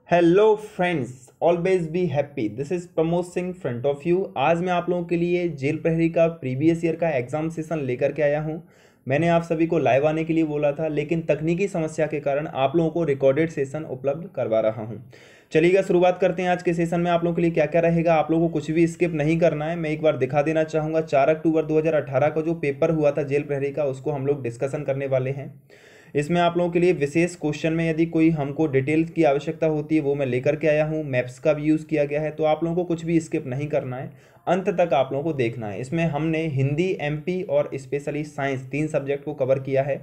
Hello friends, always be happy. This is Pramod Singh front of you. आज मैं आप लोगों के लिए जेल प्रहरी का प्रीवियस ईयर का एग्जाम सेशन लेकर के आया हूं। मैंने आप सभी को लाइव आने के लिए बोला था, लेकिन तकनीकी समस्या के कारण आप लोगों को रिकॉर्डेड सेशन उपलब्ध करवा रहा हूं। चलिएगा, शुरुआत करते हैं। आज के सेशन में आप लोगों के लिए क्या क्या रहेगा। आप लोगों को कुछ भी स्किप नहीं करना है। मैं एक बार दिखा देना चाहूँगा, 4 अक्टूबर 2018 का जो पेपर हुआ था जेल प्रहरी का, उसको हम लोग डिस्कशन करने वाले हैं। इसमें आप लोगों के लिए विशेष क्वेश्चन में यदि कोई हमको डिटेल्स की आवश्यकता होती है वो मैं लेकर के आया हूँ। मैप्स का भी यूज़ किया गया है, तो आप लोगों को कुछ भी स्किप नहीं करना है, अंत तक आप लोगों को देखना है। इसमें हमने हिंदी, एमपी और स्पेशली साइंस 3 सब्जेक्ट को कवर किया है।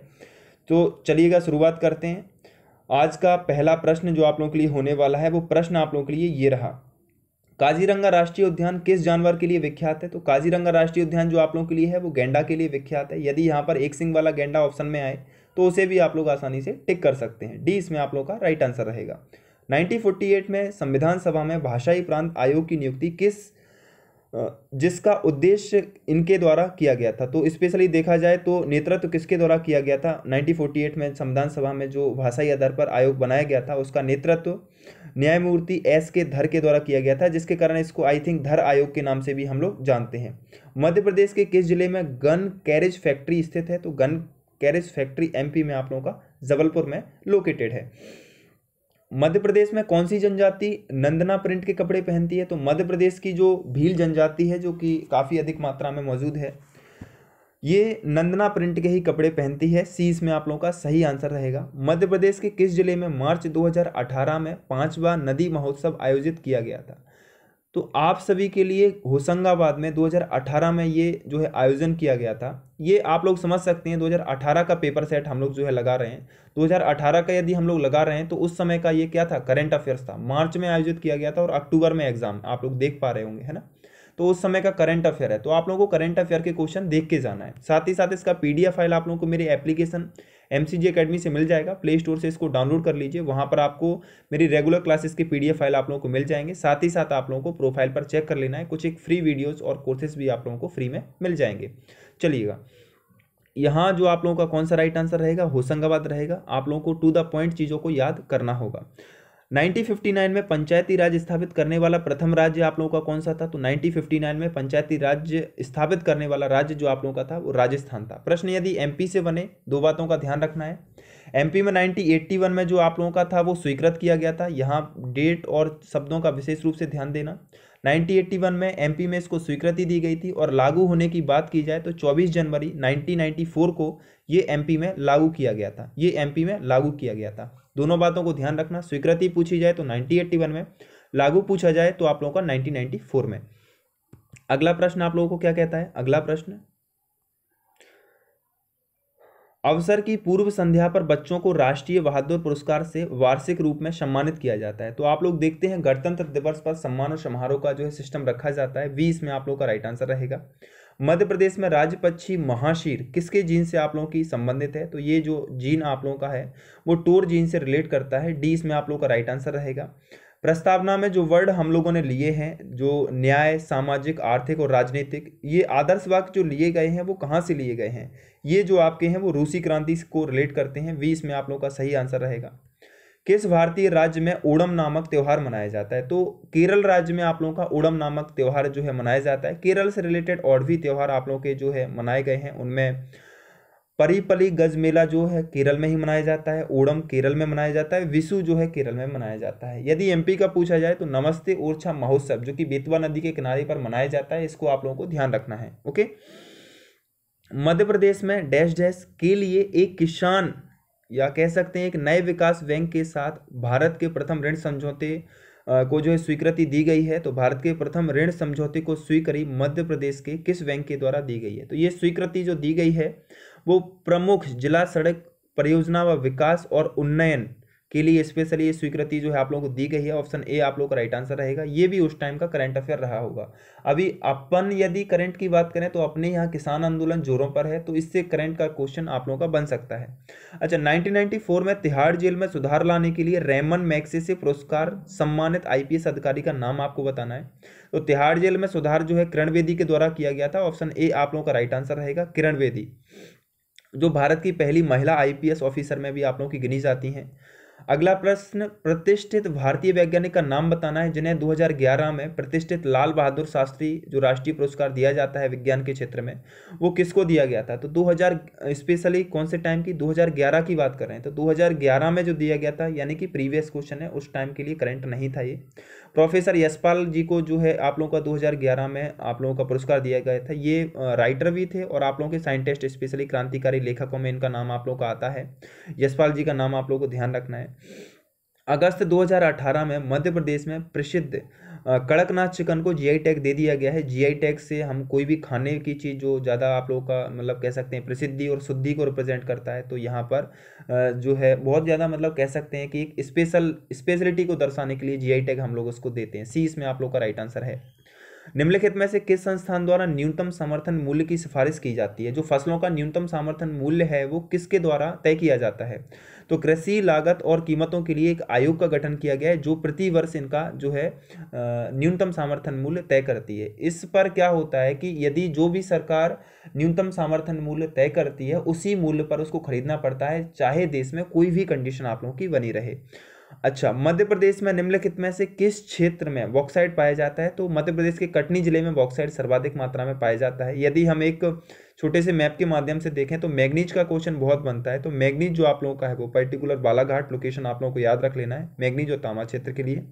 तो चलिएगा, शुरुआत करते हैं। आज का पहला प्रश्न जो आप लोगों के लिए होने वाला है, वो प्रश्न आप लोगों के लिए ये रहा। काजीरंगा राष्ट्रीय उद्यान किस जानवर के लिए विख्यात है? तो काजीरंगा राष्ट्रीय उद्यान जो आप लोगों के लिए है वो गैंडा के लिए विख्यात है। यदि यहाँ पर एक सिंग वाला गैंडा ऑप्शन में आए तो उसे भी आप लोग आसानी से टिक कर सकते हैं। डी इसमें आप लोगों का राइट आंसर रहेगा। 1948 में संविधान सभा में भाषाई प्रांत आयोग की नियुक्ति जिसका उद्देश्य इनके द्वारा किया गया था। तो स्पेशली देखा जाए तो नेतृत्व किसके द्वारा किया गया था? 1948 में संविधान सभा में जो भाषाई आधार पर आयोग बनाया गया था उसका नेतृत्व न्यायमूर्ति एस के धर के द्वारा किया गया था, जिसके कारण इसको आई थिंक धर आयोग के नाम से भी हम लोग जानते हैं। मध्य प्रदेश के किस जिले में गन कैरेज फैक्ट्री स्थित है? तो गन कैरेज फैक्ट्री एमपी में आप लोगों का जबलपुर में लोकेटेड है। मध्य प्रदेश में कौन सी जनजाति नंदना प्रिंट के कपड़े पहनती है? तो मध्य प्रदेश की जो भील जनजाति है, जो कि काफ़ी अधिक मात्रा में मौजूद है, ये नंदना प्रिंट के ही कपड़े पहनती है। सी इसमें आप लोगों का सही आंसर रहेगा। मध्य प्रदेश के किस जिले में मार्च 2018 में 5वां नदी महोत्सव आयोजित किया गया था? तो आप सभी के लिए होशंगाबाद में 2018 में ये जो है आयोजन किया गया था। ये आप लोग समझ सकते हैं, 2018 का पेपर सेट हम लोग जो है लगा रहे हैं। 2018 का यदि हम लोग लगा रहे हैं तो उस समय का ये क्या था? करंट अफेयर्स था। मार्च में आयोजित किया गया था और अक्टूबर में एग्जाम आप लोग देख पा रहे होंगे, है ना। तो उस समय का करंट अफेयर है, तो आप लोगों को करंट अफेयर के क्वेश्चन देख के जाना है। साथ ही साथ इसका पीडीएफ फाइल आप लोगों को मेरी एप्लीकेशन एमसीजी एकेडमी से मिल जाएगा। प्ले स्टोर से इसको डाउनलोड कर लीजिए, वहाँ पर आपको मेरी रेगुलर क्लासेस के पीडीएफ फाइल आप लोगों को मिल जाएंगे। साथ ही साथ आप लोगों को प्रोफाइल पर चेक कर लेना है, कुछ एक फ्री वीडियोस और कोर्सेज भी आप लोगों को फ्री में मिल जाएंगे। चलिएगा, यहाँ जो आप लोगों का कौन सा राइट आंसर रहेगा? होशंगाबाद रहेगा। आप लोगों को टू द पॉइंट चीज़ों को याद करना होगा। 1959 में पंचायती राज स्थापित करने वाला प्रथम राज्य आप लोगों का कौन सा था? तो 1959 में पंचायती राज्य स्थापित करने वाला राज्य जो आप लोगों का था वो राजस्थान था। प्रश्न यदि एमपी से बने, दो बातों का ध्यान रखना है। एमपी में 1981 में जो आप लोगों का था वो स्वीकृत किया गया था। यहाँ डेट और शब्दों का विशेष रूप से ध्यान देना। 1981 में एमपी में इसको स्वीकृति दी गई थी और लागू होने की बात की जाए तो 24 जनवरी 1994 को ये एमपी में लागू किया गया था। ये एमपी में लागू किया गया था। दोनों बातों को ध्यान रखना। स्वीकृति पूछी जाए तो 1981 में, लागू पूछा जाए तो आप लोगों का 1994 में। अगला प्रश्न आप लोगों को क्या कहता है? अगला प्रश्न, अवसर की पूर्व संध्या पर बच्चों को राष्ट्रीय बहादुर पुरस्कार से वार्षिक रूप में सम्मानित किया जाता है। तो आप लोग देखते हैं गणतंत्र दिवस पर सम्मान और समारोह का जो है सिस्टम रखा जाता है। वी इसमें आप लोग का राइट आंसर रहेगा। मध्य प्रदेश में राज्य पक्षी महाशीर किसके जीन से आप लोगों की संबंधित है? तो ये जो जीन आप लोगों का है वो टोर जीन से रिलेट करता है। डी इसमें आप लोगों का राइट आंसर रहेगा। प्रस्तावना में जो वर्ड हम लोगों ने लिए हैं, जो न्याय, सामाजिक, आर्थिक और राजनीतिक, ये आदर्श वाक्य जो लिए गए हैं वो कहाँ से लिए गए हैं? ये जो आपके हैं वो रूसी क्रांति को रिलेट करते हैं। वी इसमें आप लोगों का सही आंसर रहेगा। किस भारतीय राज्य में ओणम नामक त्यौहार मनाया जाता है? तो केरल राज्य में आप लोगों का ओणम नामक त्यौहार जो है मनाया जाता है। केरल से रिलेटेड और भी त्यौहार आप लोगों के जो है मनाए गए हैं, उनमें परिपली गज मेला जो है केरल में ही मनाया जाता है। ओणम केरल में मनाया जाता है। विशु जो है केरल में मनाया जाता है। यदि एमपी का पूछा जाए तो नमस्ते ओरछा महोत्सव जो कि बेतवा नदी के किनारे पर मनाया जाता है, इसको आप लोगों को ध्यान रखना है। ओके, मध्य प्रदेश में डैश डैश के लिए एक किसान या कह सकते हैं एक नए विकास बैंक के साथ भारत के प्रथम ऋण समझौते को जो है स्वीकृति दी गई है। तो भारत के प्रथम ऋण समझौते को स्वीकृति मध्य प्रदेश के किस बैंक के द्वारा दी गई है? तो ये स्वीकृति जो दी गई है वो प्रमुख जिला सड़क परियोजना व विकास और उन्नयन के लिए स्पेशली ये स्वीकृति जो है आप लोगों को दी गई है। ऑप्शन ए आप लोगों का राइट आंसर रहेगा। ये भी उस टाइम का करंट अफेयर रहा होगा। अभी अपन यदि करंट की बात करें तो अपने यहाँ किसान आंदोलन जोरों पर है, तो इससे करंट का क्वेश्चन आप लोगों का बन सकता है। अच्छा, 1994 में तिहाड़ जेल में सुधार लाने के लिए रेमन मैग्सेसे पुरस्कार सम्मानित आईपीएस अधिकारी का नाम आपको बताना है। तो तिहाड़ जेल में सुधार जो है किरण बेदी के द्वारा किया गया था। ऑप्शन ए आप लोगों का राइट आंसर रहेगा, किरण बेदी, जो भारत की पहली महिला आईपीएस ऑफिसर में भी आप लोगों की गिनी जाती हैं। अगला प्रश्न, प्रतिष्ठित भारतीय वैज्ञानिक का नाम बताना है जिन्हें 2011 में प्रतिष्ठित लाल बहादुर शास्त्री जो राष्ट्रीय पुरस्कार दिया जाता है विज्ञान के क्षेत्र में, वो किसको दिया गया था। तो 2000 स्पेशली कौन से टाइम की, 2011 की बात कर रहे हैं। तो 2011 में जो दिया गया था, यानी कि प्रीवियस क्वेश्चन है, उस टाइम के लिए करंट नहीं था ये। प्रोफेसर यशपाल जी को जो है आप लोगों का 2011 में आप लोगों का पुरस्कार दिया गया था। ये राइटर भी थे और आप लोगों के साइंटिस्ट, स्पेशली क्रांतिकारी लेखकों में इनका नाम आप लोगों का आता है। यशपाल जी का नाम आप लोगों को ध्यान रखना है। अगस्त 2018 में मध्य प्रदेश में प्रसिद्ध कड़कनाथ चिकन को जीआई टैग दे दिया गया है। जीआई टैग से हम कोई भी खाने की चीज़ जो ज़्यादा आप लोगों का मतलब कह सकते हैं प्रसिद्धि और शुद्धि को रिप्रेजेंट करता है, तो यहाँ पर जो है बहुत ज़्यादा मतलब कह सकते हैं कि एक स्पेशलिटी को दर्शाने के लिए जीआई टैग हम लोग उसको देते हैं। सी इसमें आप लोग का राइट आंसर है। निम्नलिखित में से किस संस्थान द्वारा न्यूनतम समर्थन मूल्य की सिफारिश की जाती है। जो फसलों का न्यूनतम समर्थन मूल्य है वो किसके द्वारा तय किया जाता है। तो कृषि लागत और कीमतों के लिए एक आयोग का गठन किया गया है जो प्रति वर्ष इनका जो है न्यूनतम समर्थन मूल्य तय करती है। इस पर क्या होता है कि यदि जो भी सरकार न्यूनतम समर्थन मूल्य तय करती है उसी मूल्य पर उसको खरीदना पड़ता है, चाहे देश में कोई भी कंडीशन आप लोगों की बनी रहे। अच्छा, मध्य प्रदेश में निम्नलिखित में से किस क्षेत्र में बॉक्साइट पाया जाता है। तो मध्य प्रदेश के कटनी जिले में बॉक्साइट सर्वाधिक मात्रा में पाया जाता है। यदि हम एक छोटे से मैप के माध्यम से देखें तो मैग्नीज का क्वेश्चन बहुत बनता है। तो मैग्नीज जो आप लोगों का है वो पर्टिकुलर बालाघाट लोकेशन आप लोगों को याद रख लेना है, मैग्नीज और तांबा क्षेत्र के लिए।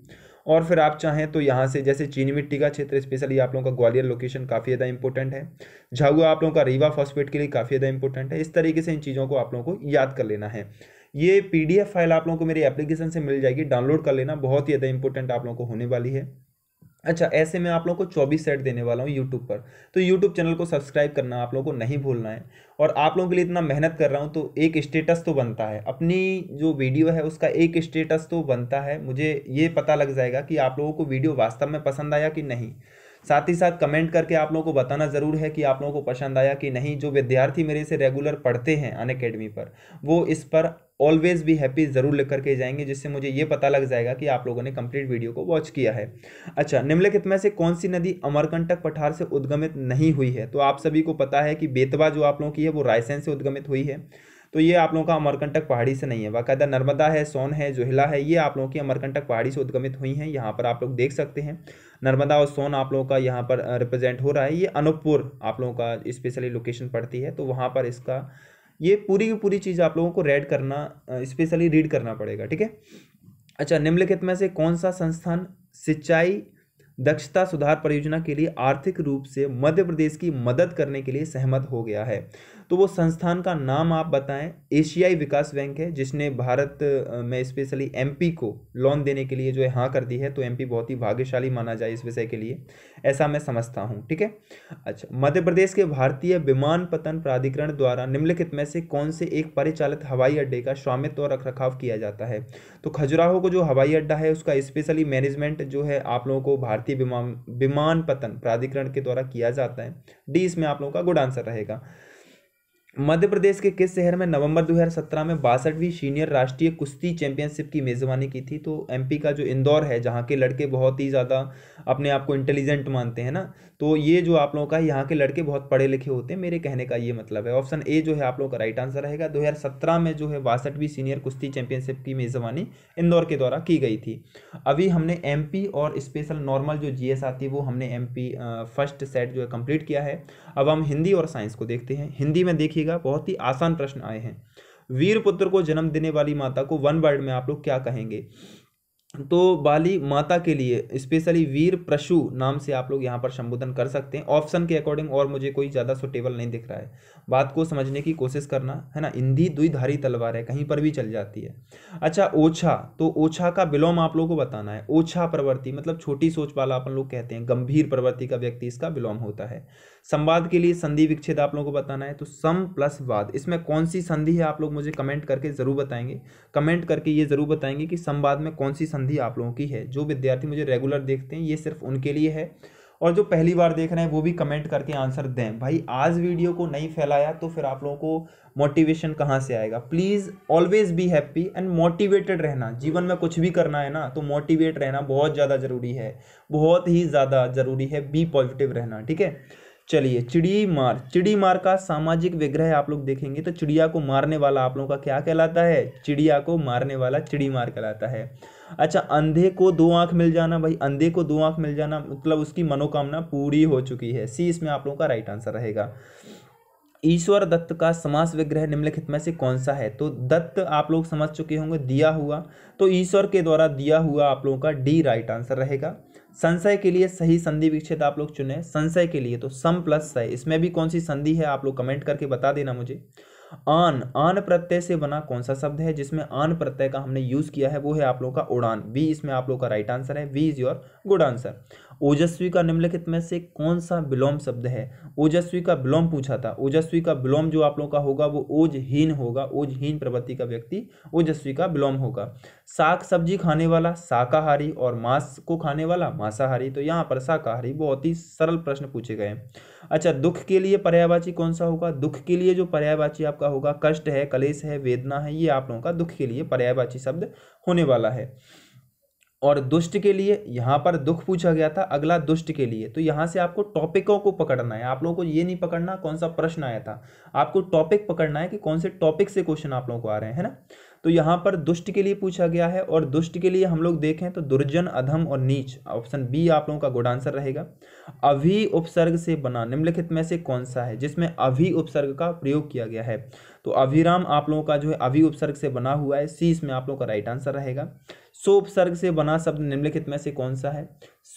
और फिर आप चाहें तो यहाँ से जैसे चीनी मिट्टी का क्षेत्र, स्पेशली आप लोगों का ग्वालियर लोकेशन काफ़ी ज़्यादा इंपॉर्टेंट है। झाबुआ आप लोगों का रीवा फॉस्फेट के लिए काफ़ी ज़्यादा इंपॉर्टेंट है। इस तरीके से इन चीज़ों को आप लोगों को याद कर लेना है। ये पीडीएफ फाइल आप लोगों को मेरी एप्लीकेशन से मिल जाएगी, डाउनलोड कर लेना, बहुत ही ज़्यादा इंपॉर्टेंट आप लोगों को होने वाली है। अच्छा, ऐसे मैं आप लोगों को 24 सेट देने वाला हूँ यूट्यूब पर, तो यूट्यूब चैनल को सब्सक्राइब करना आप लोगों को नहीं भूलना है। और आप लोगों के लिए इतना मेहनत कर रहा हूँ तो एक स्टेटस तो बनता है, अपनी जो वीडियो है उसका एक स्टेटस तो बनता है। मुझे ये पता लग जाएगा कि आप लोगों को वीडियो वास्तव में पसंद आया कि नहीं। साथ ही साथ कमेंट करके आप लोगों को बताना ज़रूर है कि आप लोगों को पसंद आया कि नहीं। जो विद्यार्थी मेरे से रेगुलर पढ़ते हैं अनअकैडमी पर, वो इस पर ऑलवेज बी हैप्पी ज़रूर लिख करके जाएंगे, जिससे मुझे ये पता लग जाएगा कि आप लोगों ने कंप्लीट वीडियो को वॉच किया है। अच्छा, निम्नलिखित में से कौन सी नदी अमरकंटक पठार से उद्गमित नहीं हुई है। तो आप सभी को पता है कि बेतवा जो आप लोगों की है वो रायसेन से उद्गमित हुई है। तो ये आप लोगों का अमरकंटक पहाड़ी से नहीं है। बाकायदा नर्मदा है, सोन है, जोहिला है, ये आप लोगों की अमरकंटक पहाड़ी से उद्गमित हुई हैं। यहाँ पर आप लोग देख सकते हैं नर्मदा और सोन आप लोगों का यहाँ पर रिप्रेजेंट हो रहा है। ये अनूपपुर आप लोगों का स्पेशली लोकेशन पड़ती है, तो वहाँ पर इसका ये पूरी की पूरी चीज़ आप लोगों को रेड करना, स्पेशली रीड करना पड़ेगा, ठीक है। अच्छा, निम्नलिखित में से कौन सा संस्थान सिंचाई दक्षता सुधार परियोजना के लिए आर्थिक रूप से मध्य प्रदेश की मदद करने के लिए सहमत हो गया है। तो वो संस्थान का नाम आप बताएं। एशियाई विकास बैंक है, जिसने भारत में स्पेशली एमपी को लोन देने के लिए जो है हाँ कर दी है। तो एमपी बहुत ही भाग्यशाली माना जाए इस विषय के लिए, ऐसा मैं समझता हूँ, ठीक है। अच्छा, मध्य प्रदेश के भारतीय विमानपत्तन प्राधिकरण द्वारा निम्नलिखित में से कौन से एक परिचालित हवाई अड्डे का स्वामित्व और रखरखाव किया जाता है। तो खजुराहो को जो हवाई अड्डा है उसका स्पेशली मैनेजमेंट जो है आप लोगों को भारतीय विमानपत्तन प्राधिकरण के द्वारा किया जाता है। डी इसमें आप लोगों का गुड आंसर रहेगा। मध्य प्रदेश के किस शहर में नवंबर 2017 में 62वीं सीनियर राष्ट्रीय कुश्ती चैंपियनशिप की मेजबानी की थी। तो एमपी का जो इंदौर है, जहाँ के लड़के बहुत ही ज़्यादा अपने आप को इंटेलिजेंट मानते हैं ना, तो ये जो आप लोगों का है, यहाँ के लड़के बहुत पढ़े लिखे होते हैं, मेरे कहने का ये मतलब है। ऑप्शन ए जो है आप लोगों का राइट आंसर रहेगा। 2017 में जो है 62वीं सीनियर कुश्ती चैंपियनशिप की मेजबानी इंदौर के द्वारा की गई थी। अभी हमने एमपी और स्पेशल नॉर्मल जो जीएस आती है वो हमने एमपी फर्स्ट सेट जो है कंप्लीट किया है। अब हम हिंदी और साइंस को देखते हैं। हिंदी में देखिएगा, बहुत ही आसान प्रश्न आए हैं। वीरपुत्र को जन्म देने वाली माता को वन वर्ड में आप लोग क्या कहेंगे। तो बाली माता के लिए स्पेशली वीर प्रशु नाम से आप लोग यहाँ पर संबोधन कर सकते हैं ऑप्शन के अकॉर्डिंग, और मुझे कोई ज़्यादा सुटेबल नहीं दिख रहा है। बात को समझने की कोशिश करना है ना। इंधी द्विधारी तलवार है, कहीं पर भी चल जाती है। अच्छा, ओछा, तो ओछा का विलोम आप लोगों को बताना है। ओछा प्रवृत्ति मतलब छोटी सोच वाला अपन लोग कहते हैं, गंभीर प्रवृत्ति का व्यक्ति इसका विलोम होता है। संवाद के लिए संधि विच्छेद आप लोगों को बताना है। तो सम प्लस वाद, इसमें कौन सी संधि है आप लोग मुझे कमेंट करके जरूर बताएंगे। कमेंट करके ये जरूर बताएंगे कि संवाद में कौन सी संधि आप लोगों की है। जो विद्यार्थी मुझे रेगुलर देखते हैं ये सिर्फ उनके लिए है, और जो पहली बार देख रहे हैं वो भी कमेंट करके आंसर दें। भाई आज वीडियो को नहीं फैलाया तो फिर आप लोगों को मोटिवेशन कहाँ से आएगा। Please always be happy and motivated रहना। जीवन में कुछ भी करना है ना तो मोटिवेट रहना बहुत ज़्यादा ज़रूरी है, बहुत ही ज़्यादा ज़रूरी है। बी पॉजिटिव रहना, ठीक है। चलिए, चिड़ी मार का सामाजिक विग्रह आप लोग देखेंगे तो चिड़िया को मारने वाला आप लोगों का क्या कहलाता है? चिड़िया को मारने वाला चिड़ी मार कहलाता है। अच्छा, अंधे को दो आंख मिल जाना, भाई अंधे को दो आंख मिल जाना मतलब उसकी मनोकामना पूरी हो चुकी है। सी इसमें आप लोगों का राइट आंसर रहेगा। ईश्वर दत्त का समास विग्रह निम्नलिखित में से कौन सा है? तो दत्त आप लोग समझ चुके होंगे, दिया हुआ, तो ईश्वर के द्वारा दिया हुआ आप लोगों का डी राइट आंसर रहेगा। संशय के लिए सही संधि विच्छेद आप लोग चुने। संशय के लिए तो सम प्लस है, इसमें भी कौन सी संधि है आप लोग कमेंट करके बता देना मुझे। आन प्रत्यय से बना कौन सा शब्द है जिसमें आन प्रत्यय का हमने यूज किया है? वो है आप लोगों का उड़ान। वी इसमें आप लोगों का राइट आंसर है। B is your good answer. ओजस्वी का निम्नलिखित में से कौन सा विलोम शब्द है? ओजस्वी का विलोम पूछा था। ओजस्वी का विलोम जो आप लोगों का होगा वो ओजहीन होगा। ओजहीन प्रवृत्ति का व्यक्ति ओजस्वी का विलोम होगा। साग सब्जी खाने वाला शाकाहारी और मांस को खाने वाला मांसाहारी, तो यहाँ पर शाकाहारी। बहुत ही सरल प्रश्न पूछे गए। अच्छा, दुख के लिए पर्यायवाची कौन सा होगा? दुख के लिए जो पर्यायवाची आपका होगा कष्ट है, क्लेश है, वेदना है, ये आप लोगों का दुख के लिए पर्यायवाची शब्द होने वाला है। और दुष्ट के लिए यहाँ पर दुख पूछा गया था, अगला दुष्ट के लिए, तो यहाँ से आपको टॉपिकों को पकड़ना है। आप लोगों को ये नहीं पकड़ना कौन सा प्रश्न आया था, आपको टॉपिक पकड़ना है कि कौन से टॉपिक से क्वेश्चन आप लोगों को आ रहे हैं, है ना। तो यहाँ पर दुष्ट के लिए पूछा गया है, और दुष्ट के लिए हम लोग देखें तो दुर्जन, अधम और नीच, ऑप्शन बी आप लोगों का गुड आंसर रहेगा। अभी उपसर्ग से बना निम्नलिखित में से कौन सा है जिसमें अभी उपसर्ग का प्रयोग किया गया है? तो अभिराम आप लोगों का जो है अभी उपसर्ग से बना हुआ है। सी इसमें आप लोगों का राइट आंसर रहेगा। सो उपसर्ग से बना शब्द निम्नलिखित में से कौन सा है?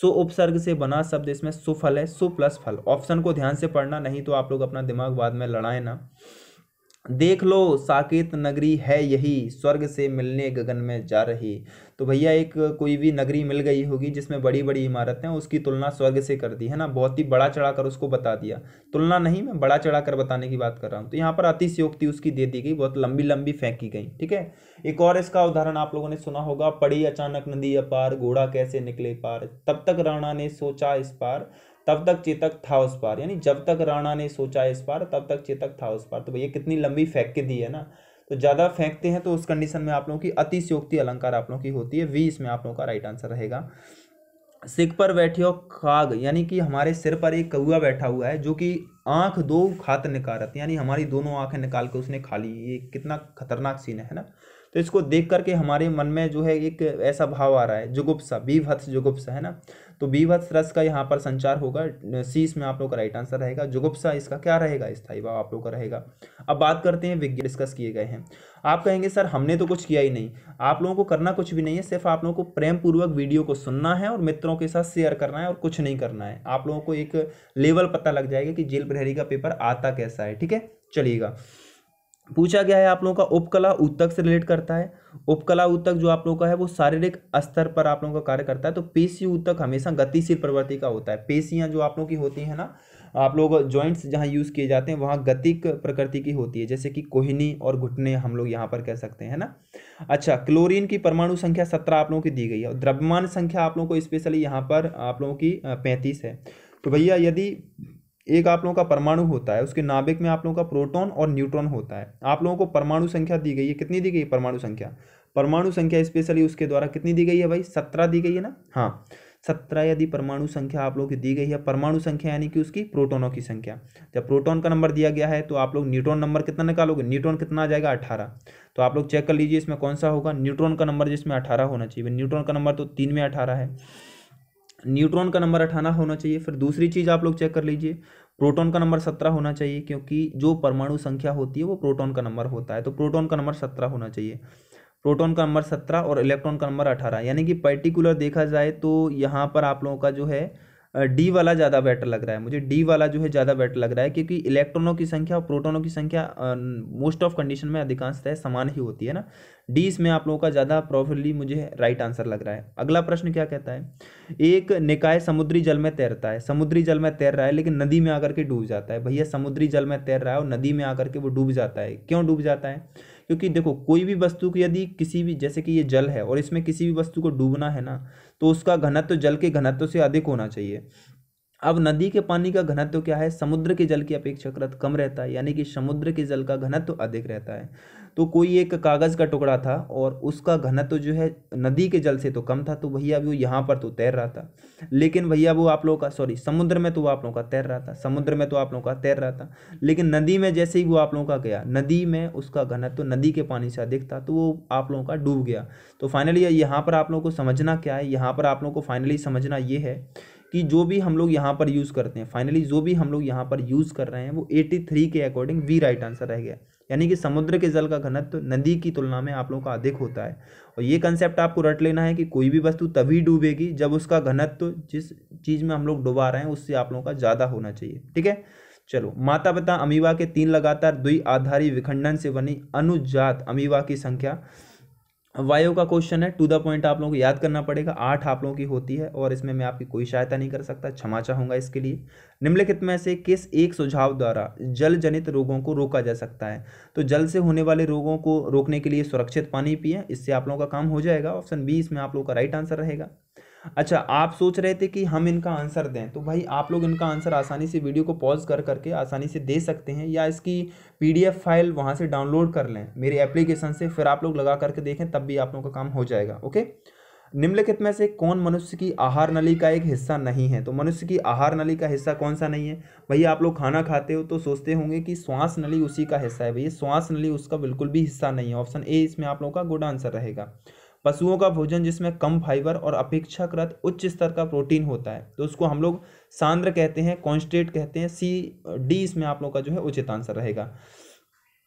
सो उपसर्ग से बना शब्द इसमें सुफल है, सु प्लस फल। ऑप्शन को ध्यान से पढ़ना, नहीं तो आप लोग अपना दिमाग बाद में लड़ाए ना। देख लो साकेत नगरी है यही, स्वर्ग से मिलने गगन में जा रही। तो भैया एक कोई भी नगरी मिल गई होगी जिसमें बड़ी बड़ी इमारतें, उसकी तुलना स्वर्ग से कर दी है ना, बहुत ही बड़ा चढ़ाकर उसको बता दिया। तुलना नहीं, मैं बड़ा चढ़ाकर बताने की बात कर रहा हूँ। तो यहाँ पर अतिशयोक्ति उसकी दे दी गई, बहुत लंबी लंबी फेंकी गई। ठीक है, एक और इसका उदाहरण आप लोगों ने सुना होगा, पड़ी अचानक नदी अपार, घोड़ा कैसे निकले पार, तब तक राणा ने सोचा इस पार, तब तक चेतक था उस पार। यानी जब तक राणा ने सोचा इस पार, तब तक चेतक था उस पार। तो भैया कितनी लंबी फेंक के दी है ना, तो ज्यादा फेंकते हैं तो उस कंडीशन में आप लोगों की अतिशयोक्ति अलंकार आप लोगों की होती है। वी इसमें आप लोगों का राइट आंसर रहेगा। सिर पर बैठियो खाग, यानी कि हमारे सिर पर एक कौआ बैठा हुआ है जो कि आंख दो खात निकारत, यानी हमारी दोनों आंखें निकाल के उसने खा ली। ये कितना खतरनाक सीन है ना। तो इसको देख करके हमारे मन में जो है एक ऐसा भाव आ रहा है, जुगुप्सा, बीभत्स जुगुप्सा, है ना। तो बीभत्स रस का यहाँ पर संचार होगा। सी इसमें आप लोग का राइट आंसर रहेगा। जुगुप्सा इसका क्या रहेगा? स्थायी भाव आप लोग का रहेगा। अब बात करते हैं विज्ञान डिस्कस किए गए हैं। आप कहेंगे सर हमने तो कुछ किया ही नहीं। आप लोगों को करना कुछ भी नहीं है, सिर्फ आप लोगों को प्रेम पूर्वक वीडियो को सुनना है और मित्रों के साथ शेयर करना है और कुछ नहीं करना है। आप लोगों को एक लेवल पता लग जाएगा कि जेल प्रहरी का पेपर आता कैसा है। ठीक है, चलिएगा। पूछा गया है आप लोगों का उपकला ऊतक से रिलेट करता है। उपकला ऊतक जो आप लोगों का है वो शारीरिक स्तर पर आप लोगों का कार्य करता है। तो पेशी ऊतक हमेशा गतिशील प्रवृत्ति का होता है। पेशियां जो आप लोगों की होती है ना, आप लोग जॉइंट्स जहां यूज किए जाते हैं वहां गतिक प्रकृति की होती है, जैसे कि कोहिनी और घुटने हम लोग यहाँ पर कह सकते हैं ना। अच्छा, क्लोरीन की परमाणु संख्या 17 आप लोगों की दी गई है और द्रव्यमान संख्या आप लोगों को स्पेशली यहाँ पर आप लोगों की 35 है। तो भैया यदि एक आप लोगों का परमाणु होता है, उसके नाभिक में आप लोगों का प्रोटॉन और न्यूट्रॉन होता है। आप लोगों को परमाणु संख्या दी गई है, कितनी दी गई है परमाणु संख्या? परमाणु संख्या स्पेशली उसके द्वारा कितनी दी गई है भाई? 17 दी गई है ना। हाँ, 17 यदि परमाणु संख्या आप लोगों की दी गई है। परमाणु संख्या यानी कि उसकी प्रोटोनों की संख्या। जब प्रोटॉन का नंबर दिया गया है तो आप लोग न्यूट्रॉन नंबर कितना निकालोगे? न्यूट्रॉन कितना आ जाएगा? 18। तो आप लोग चेक कर लीजिए इसमें कौन सा होगा। न्यूट्रॉन का नंबर जिसमें 18 होना चाहिए, न्यूट्रॉन का नंबर तो 3 में 18 है, न्यूट्रॉन का नंबर 18 होना चाहिए। फिर दूसरी चीज़ आप लोग चेक कर लीजिए, प्रोटॉन का नंबर 17 होना चाहिए, क्योंकि जो परमाणु संख्या होती है वो प्रोटॉन का नंबर होता है। तो प्रोटॉन का नंबर 17 होना चाहिए। प्रोटॉन का नंबर 17 और इलेक्ट्रॉन का नंबर 18, यानी कि पर्टिकुलर देखा जाए तो यहाँ पर आप लोगों का जो है डी वाला ज़्यादा बेटर लग रहा है। मुझे डी वाला जो है ज़्यादा बेटर लग रहा है, क्योंकि इलेक्ट्रॉनों की संख्या और प्रोटॉनों की संख्या मोस्ट ऑफ कंडीशन में अधिकांशतः समान ही होती है ना। डी इसमें आप लोगों का ज़्यादा प्रॉबली मुझे राइट आंसर लग रहा है। अगला प्रश्न क्या कहता है? एक निकाय समुद्री जल में तैरता है, समुद्री जल में तैर रहा है लेकिन नदी में आकर के डूब जाता है। भैया समुद्री जल में तैर रहा है और नदी में आकर के वो डूब जाता है। क्यों डूब जाता है? क्योंकि देखो कोई भी वस्तु को यदि किसी भी, जैसे कि ये जल है और इसमें किसी भी वस्तु को डूबना है ना, तो उसका घनत्व जल के घनत्व से अधिक होना चाहिए। अब नदी के पानी का घनत्व क्या है, समुद्र के जल की अपेक्षाकृत कम रहता है, यानी कि समुद्र के जल का घनत्व अधिक रहता है। तो कोई एक कागज़ का टुकड़ा था और उसका घनत्व जो है नदी के जल से तो कम था, तो भैया वो यहाँ पर तो तैर रहा था, लेकिन भैया वो आप लोगों का सॉरी समुद्र में तो वो आप लोगों का तैर रहा था, समुद्र में तो आप लोगों का तैर रहा था, लेकिन नदी में जैसे ही वो आप लोगों का गया, नदी में उसका घनत्व नदी के पानी से अधिक था, तो वो आप लोगों का डूब गया। तो फाइनली यहाँ पर आप लोगों को समझना क्या है, यहाँ पर आप लोगों को फाइनली समझना ये है कि जो भी हम लोग यहाँ पर यूज़ करते हैं, फाइनली जो भी हम लोग यहाँ पर यूज़ कर रहे हैं वो 83 के अकॉर्डिंग बी राइट आंसर रह गया, यानी कि समुद्र के जल का घनत्व नदी की तुलना में आप लोगों का अधिक होता है। और ये कंसेप्ट आपको रट लेना है कि कोई भी वस्तु तभी डूबेगी जब उसका घनत्व जिस चीज़ में हम लोग डुबा रहे हैं उससे आप लोगों का ज़्यादा होना चाहिए। ठीक है, चलो, माता पिता अमीबा के 3 लगातार द्विआधारी विखंडन से बनी अनुजात अमीबा की संख्या। वायु का क्वेश्चन है, टू द पॉइंट आप लोगों को याद करना पड़ेगा, 8 आप लोगों की होती है और इसमें मैं आपकी कोई सहायता नहीं कर सकता, क्षमा चाहूँगा इसके लिए। निम्नलिखित में से किस एक सुझाव द्वारा जल जनित रोगों को रोका जा सकता है? तो जल से होने वाले रोगों को रोकने के लिए सुरक्षित पानी पिएं, इससे आप लोगों का काम हो जाएगा। ऑप्शन बी इसमें आप लोगों का राइट आंसर रहेगा। अच्छा, आप सोच रहे थे कि हम इनका आंसर दें, तो भाई आप लोग इनका आंसर आसानी से वीडियो को पॉज कर करके आसानी से दे सकते हैं, या इसकी पीडीएफ फाइल वहाँ से डाउनलोड कर लें मेरे एप्लीकेशन से, फिर आप लोग लगा करके देखें, तब भी आप लोगों का काम हो जाएगा। ओके, निम्नलिखित में से कौन मनुष्य की आहार नली का एक हिस्सा नहीं है? तो मनुष्य की आहार नली का हिस्सा कौन सा नहीं है? भैया आप लोग खाना खाते हो तो सोचते होंगे कि श्वास नली उसी का हिस्सा है, भैया श्वास नली उसका बिल्कुल भी हिस्सा नहीं है। ऑप्शन ए इसमें आप लोगों का गुड आंसर रहेगा। पशुओं का भोजन जिसमें कम फाइबर और अपेक्षाकृत उच्च स्तर का प्रोटीन होता है, तो उसको हम लोग सांद्र कहते हैं, कॉन्स्टेंट कहते हैं। सी डी इसमें आप लोग का जो है उचित आंसर रहेगा।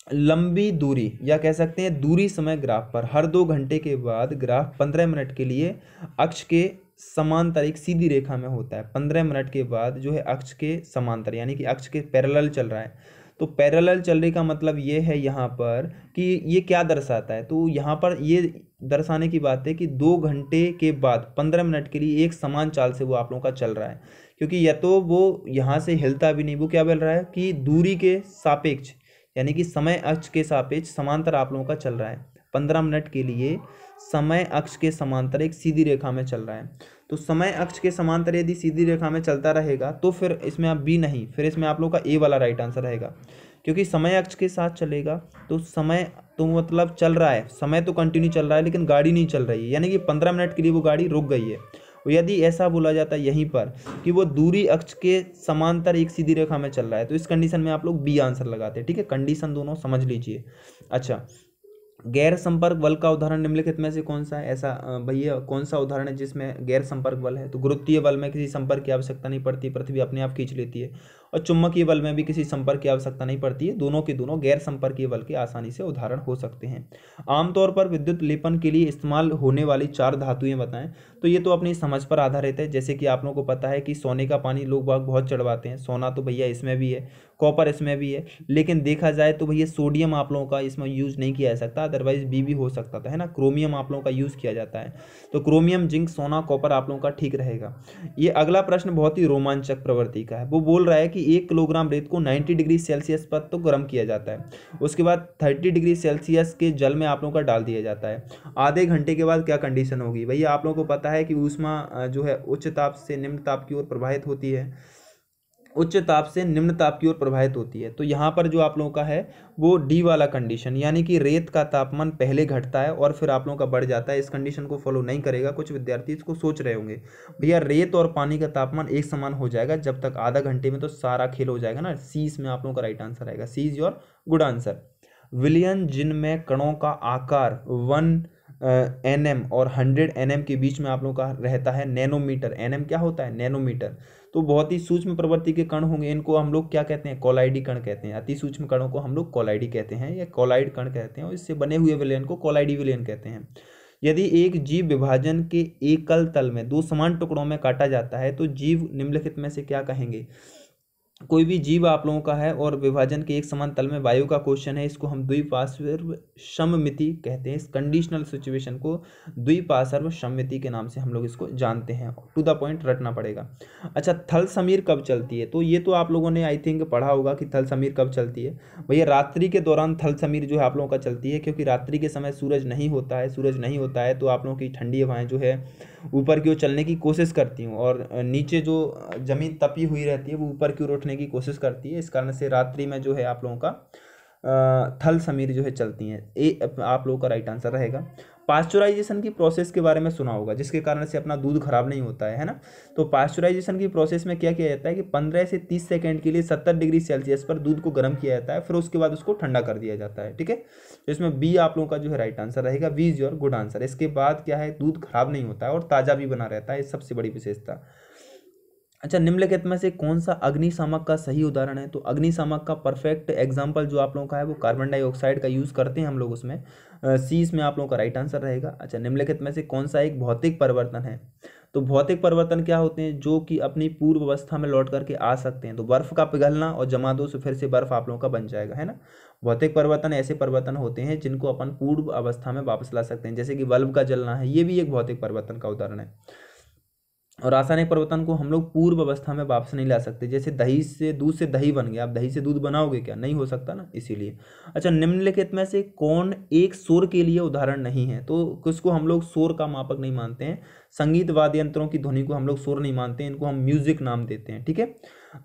लंबी दूरी या कह सकते हैं दूरी समय ग्राफ पर हर 2 घंटे के बाद ग्राफ 15 मिनट के लिए अक्ष के समांतर एक सीधी रेखा में होता है। 15 मिनट के बाद जो है अक्ष के समांतर यानी कि अक्ष के पैरेलल चल रहा है। तो पैरेलल चलने का मतलब ये है यहाँ पर कि ये क्या दर्शाता है, तो यहाँ पर ये दर्शाने की बात है कि 2 घंटे के बाद 15 मिनट के लिए एक समान चाल से वो आप लोगों का चल रहा है, क्योंकि या तो वो यहाँ से हिलता भी नहीं, वो क्या बोल रहा है कि दूरी के सापेक्ष यानी कि समय अक्ष के सापेक्ष समांतर आप लोगों का चल रहा है। 15 मिनट के लिए समय अक्ष के समांतर एक सीधी रेखा में चल रहा है। तो समय अक्ष के समांतर यदि सीधी रेखा में चलता रहेगा तो फिर इसमें आप बी नहीं, फिर इसमें आप लोग का ए वाला राइट आंसर रहेगा, क्योंकि समय अक्ष के साथ चलेगा तो समय तो मतलब चल रहा है, समय तो कंटिन्यू चल रहा है लेकिन गाड़ी नहीं चल रही है, यानी कि 15 मिनट के लिए वो गाड़ी रुक गई है। और यदि ऐसा बोला जाता है यहीं पर कि वो दूरी अक्ष के समांतर एक सीधी रेखा में चल रहा है, तो इस कंडीशन में आप लोग बी आंसर लगाते हैं। ठीक है, कंडीशन दोनों समझ लीजिए। अच्छा, गैर संपर्क बल का उदाहरण निम्नलिखित में से कौन सा है? ऐसा भैया कौन सा उदाहरण है जिसमें गैर संपर्क बल है? तो गुरुत्वीय बल में किसी संपर्क की आवश्यकता नहीं पड़ती, पृथ्वी अपने आप खींच लेती है, और चुंबकीय बल में भी किसी संपर्क की आवश्यकता नहीं पड़ती है। दोनों के दोनों गैर संपर्कीय बल के आसानी से उदाहरण हो सकते हैं। आमतौर पर विद्युत लेपन के लिए इस्तेमाल होने वाली 4 धातुएं बताएं। तो ये तो अपनी समझ पर आधारित है, जैसे कि आप लोगों को पता है कि सोने का पानी लोग बहुत चढ़वाते हैं, सोना तो भैया इसमें भी है, कॉपर इसमें भी है, लेकिन देखा जाए तो भैया सोडियम आप लोगों का इसमें यूज़ नहीं किया जा सकता, अदरवाइज बी भी हो सकता था, है ना। क्रोमियम आप लोगों का यूज़ किया जाता है, तो क्रोमियम, जिंक, सोना, कॉपर आप लोगों का ठीक रहेगा। ये अगला प्रश्न बहुत ही रोमांचक प्रवृत्ति का है। वो बोल रहा है कि 1 किलोग्राम रेत को 90 डिग्री सेल्सियस पर तो गर्म किया जाता है, उसके बाद 30 डिग्री सेल्सियस के जल में आप लोगों का डाल दिया जाता है। आधे घंटे के बाद क्या कंडीशन होगी? भैया आप लोगों को पता है कि ऊष्मा जो है उच्च ताप से निम्न ताप की ओर प्रवाहित होती है, उच्च ताप से निम्न ताप की ओर प्रवाहित होती है। तो यहाँ पर जो आप लोगों का है वो डी वाला कंडीशन, यानी कि रेत का तापमान पहले घटता है और फिर आप लोगों का बढ़ जाता है। इस कंडीशन को फॉलो नहीं करेगा, कुछ विद्यार्थी इसको सोच रहे होंगे भैया रेत और पानी का तापमान एक समान हो जाएगा जब तक आधा घंटे में तो सारा खेल हो जाएगा ना। सी इसमें आप लोगों का राइट आंसर आएगा, सी इज योर गुड आंसर। विलियन जिनमें कणों का आकार 1 nm और 100 nm के बीच में आप लोगों का रहता है नैनोमीटर। nm क्या होता है? नैनोमीटर। तो बहुत ही सूक्ष्म प्रवृत्ति के कण होंगे, इनको हम लोग क्या कहते हैं? कोलाइडी कण कहते हैं। अति सूक्ष्म कणों को हम लोग कोलाइडी कहते हैं या कोलाइड कण कहते हैं, और इससे बने हुए विलयन को कोलाइडी विलयन कहते हैं। यदि एक जीव विभाजन के एकल तल में 2 समान टुकड़ों में काटा जाता है तो जीव निम्नलिखित में से क्या कहेंगे? कोई भी जीव आप लोगों का है और विभाजन के एक समान तल में वायु का क्वेश्चन है, इसको हम द्विपार्श्व सममिति कहते हैं। इस कंडीशनल सिचुएशन को द्विपार्श्व सममिति के नाम से हम लोग इसको जानते हैं। टू द पॉइंट रटना पड़ेगा। अच्छा, थल समीर कब चलती है? तो ये तो आप लोगों ने आई थिंक पढ़ा होगा कि थल समीर कब चलती है। भैया रात्रि के दौरान थल समीर जो है आप लोगों का चलती है, क्योंकि रात्रि के समय सूरज नहीं होता है। सूरज नहीं होता है तो आप लोगों की ठंडी हवाएं जो है ऊपर की ओर चलने की कोशिश करती हूँ, और नीचे जो ज़मीन तपी हुई रहती है वो ऊपर की ओर उठने की कोशिश करती है। इस कारण से रात्रि में जो है आप लोगों का थल समीर जो है चलती हैं। आप लोगों का राइट आंसर रहेगा। पास्चुराइजेशन की प्रोसेस के बारे में सुना होगा, जिसके कारण से अपना दूध खराब नहीं होता है ना। तो पास्चुराइजेशन की प्रोसेस में क्या किया जाता है कि 15 से 30 सेकंड के लिए 70 डिग्री सेल्सियस पर दूध को गर्म किया जाता है, फिर उसके बाद उसको ठंडा कर दिया जाता है। ठीक है, तो इसमें बी आप लोगों का जो है राइट आंसर रहेगा। B is your good answer. इसके बाद क्या है, दूध खराब नहीं होता है और ताज़ा भी बना रहता है, सबसे बड़ी विशेषता। अच्छा, निम्नलिखित में से कौन सा अग्निशामक का सही उदाहरण है? तो अग्निशामक का परफेक्ट एग्जाम्पल जो आप लोगों का है वो कार्बन डाइऑक्साइड का यूज़ करते हैं हम लोग उसमें। सी इसमें आप लोगों का राइट आंसर रहेगा। अच्छा, निम्नलिखित में से कौन सा एक भौतिक परिवर्तन है? तो भौतिक परिवर्तन क्या होते हैं? जो कि अपनी पूर्व अवस्था में लौट करके आ सकते हैं। तो बर्फ का पिघलना और जमा दो से फिर से बर्फ आप लोगों का बन जाएगा, है ना। भौतिक परिवर्तन ऐसे परिवर्तन होते हैं जिनको अपन पूर्व अवस्था में वापस ला सकते हैं, जैसे कि बल्ब का जलना है, ये भी एक भौतिक परिवर्तन का उदाहरण है। और रासायनिक परिवर्तन को हम लोग पूर्व अवस्था में वापस नहीं ला सकते, जैसे दूध से दही बन गया, आप दही से दूध बनाओगे क्या? नहीं हो सकता ना, इसीलिए। अच्छा, निम्नलिखित में से कौन एक शोर के लिए उदाहरण नहीं है? तो किसको हम लोग शोर का मापक नहीं मानते हैं? संगीत वाद्य यंत्रों की ध्वनि को हम लोग शोर नहीं मानते हैं, इनको हम म्यूजिक नाम देते हैं। ठीक है।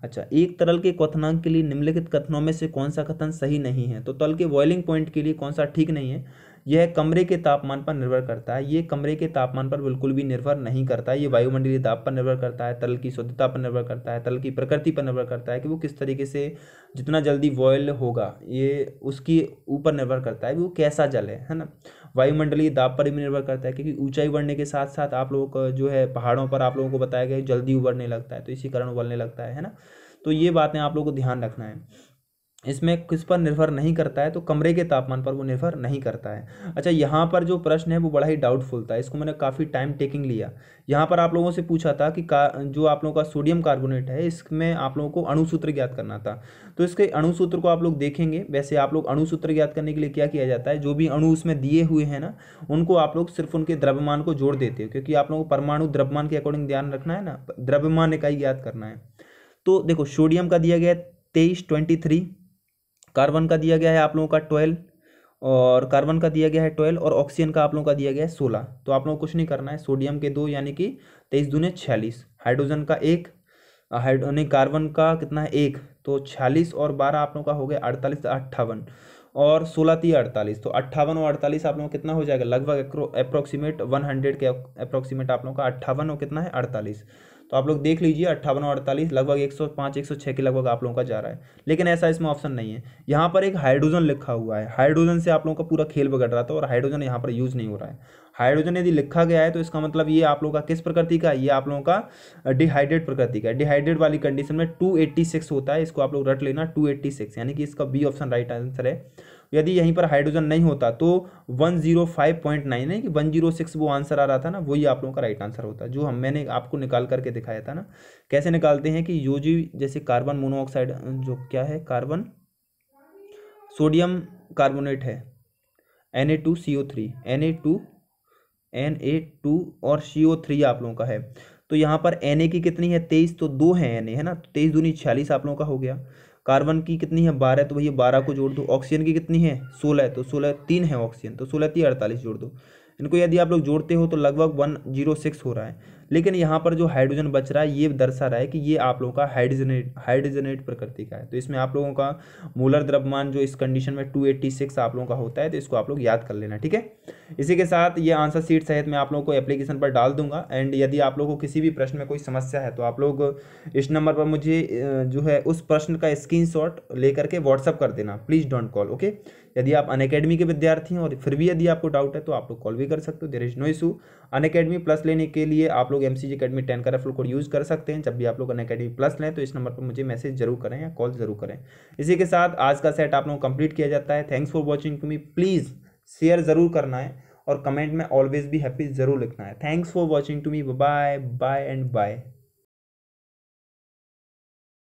अच्छा, एक तरल के क्वथनांक के लिए निम्नलिखित कथनों में से कौन सा कथन सही नहीं है? तो तल के बॉइलिंग पॉइंट के लिए कौन सा ठीक नहीं है? यह कमरे के तापमान पर निर्भर करता है। ये कमरे के तापमान पर बिल्कुल भी निर्भर नहीं करता है। ये वायुमंडलीय दाब पर निर्भर करता है, तल की शुद्धता पर निर्भर करता है, तल की प्रकृति पर निर्भर करता है कि वो किस तरीके से जितना जल्दी बॉयल होगा, ये उसकी ऊपर निर्भर करता है कि वो कैसा जल है ना। वायुमंडलीय दाब पर भी निर्भर करता है, क्योंकि ऊंचाई बढ़ने के साथ साथ आप लोगों को जो है पहाड़ों पर आप लोगों को बताया गया जल्दी उबलने लगता है, तो इसी कारण उबलने लगता है ना। तो ये बातें आप लोगों को ध्यान रखना है। इसमें किस पर निर्भर नहीं करता है? तो कमरे के तापमान पर वो निर्भर नहीं करता है। अच्छा, यहाँ पर जो प्रश्न है वो बड़ा ही डाउटफुल था, इसको मैंने काफ़ी टाइम टेकिंग लिया। यहाँ पर आप लोगों से पूछा था कि जो आप लोगों का सोडियम कार्बोनेट है, इसमें आप लोगों को अणुसूत्र ज्ञात करना था। तो इसके अणुसूत्र को आप लोग देखेंगे। वैसे आप लोग अणुसूत्र ज्ञात करने के लिए क्या किया जाता है, जो भी अणु उसमें दिए हुए हैं ना, उनको आप लोग सिर्फ उनके द्रव्यमान को जोड़ देते हो, क्योंकि आप लोगों को परमाणु द्रव्यमान के अकॉर्डिंग ध्यान रखना है ना, द्रव्यमान इकाई ज्ञात करना है। तो देखो, सोडियम का दिया गया है 2323, कार्बन का दिया गया है आप लोगों का 12, और कार्बन का दिया गया है 12, और ऑक्सीजन का आप लोगों का दिया गया है 16। तो आप लोगों को कुछ नहीं करना है, सोडियम के 2 यानी कि 23 दूने 46, हाइड्रोजन का 1, नहीं कार्बन का कितना है 1, तो 46 और 12 आप लोगों का हो गया 48, 58, और 16 3 48, तो 58 और 48 आप लोगों को कितना हो जाएगा, लगभग अप्रोक्सीमेट 100 के अप्रोक्सीमेट आप लोगों का 58 और कितना है 48। तो आप लोग देख लीजिए 58 और 48 लगभग 105 106 के लगभग आप लोगों का जा रहा है। लेकिन ऐसा इसमें ऑप्शन नहीं है। यहाँ पर एक हाइड्रोजन लिखा हुआ है, हाइड्रोजन से आप लोगों का पूरा खेल बिगड़ रहा था, और हाइड्रोजन यहाँ पर यूज़ नहीं हो रहा है। हाइड्रोजन यदि लिखा गया है तो इसका मतलब ये आप लोगों का किस प्रकृति का है? ये आप लोगों का डिहाइड्रेट प्रकृति का है। डिहाइड्रेट वाली कंडीशन में 286 होता है, इसको आप लोग रट लेना 286, यानी कि इसका बी ऑप्शन राइट आंसर है। यदि यहीं पर हाइड्रोजन नहीं होता तो 105.9 है कि 106 वो आंसर आ रहा था ना, वही आप लोगों का राइट आंसर होता, जो मैंने आपको निकाल करके दिखाया था ना। कैसे निकालते हैं कि यूजी जैसे कार्बन मोनोऑक्साइड जो क्या है, कार्बन सोडियम कार्बोनेट है Na2CO3, Na2 और CO3 आप लोगों का है। तो यहाँ पर Na की कितनी है 23, तो 2 है Na, है ना। तो 23 दूनी 46 आप लोगों का हो गया। कार्बन की कितनी है 12, तो भैया 12 को जोड़ दो। ऑक्सीजन की कितनी है 16, तो 16 3 है ऑक्सीजन, तो 16 3 48 जोड़ दो। इनको यदि आप लोग जोड़ते हो तो लगभग 106 हो रहा है। लेकिन यहाँ पर जो हाइड्रोजन बच रहा है ये दर्शा रहा है कि ये आप लोगों का हाइड्रोजनेट प्रकृति का है। तो इसमें आप लोगों का मोलर द्रव्यमान जो इस कंडीशन में 286 आप लोगों का होता है, तो इसको आप लोग याद कर लेना, ठीक है। इसी के साथ ये आंसर सीट सहित मैं आप लोगों को एप्लीकेशन पर डाल दूंगा। एंड यदि आप लोगों को किसी भी प्रश्न में कोई समस्या है तो आप लोग इस नंबर पर मुझे जो है उस प्रश्न का स्क्रीनशॉट लेकर के व्हाट्सअप कर देना, प्लीज़ डोंट कॉल, ओके। यदि आप अनअकैडमी के विद्यार्थी हैं और फिर भी यदि आपको डाउट है तो आप लोग कॉल भी कर सकते हो, there is no issue. Unacademy plus लेने के लिए आप लोग MCG Academy 10 का रेफरल कोड यूज़ कर सकते हैं। जब भी आप लोग अनअकैडमी प्लस लें तो इस नंबर पर मुझे मैसेज जरूर करें या कॉल जरूर करें। इसी के साथ आज का सेट आप लोग कंप्लीट किया जाता है। Thanks for watching to me. Please share ज़रूर करना है और कमेंट में ऑलवेज बी हैप्पी ज़रूर लिखना है। Thanks for watching to me. Bye bye and bye.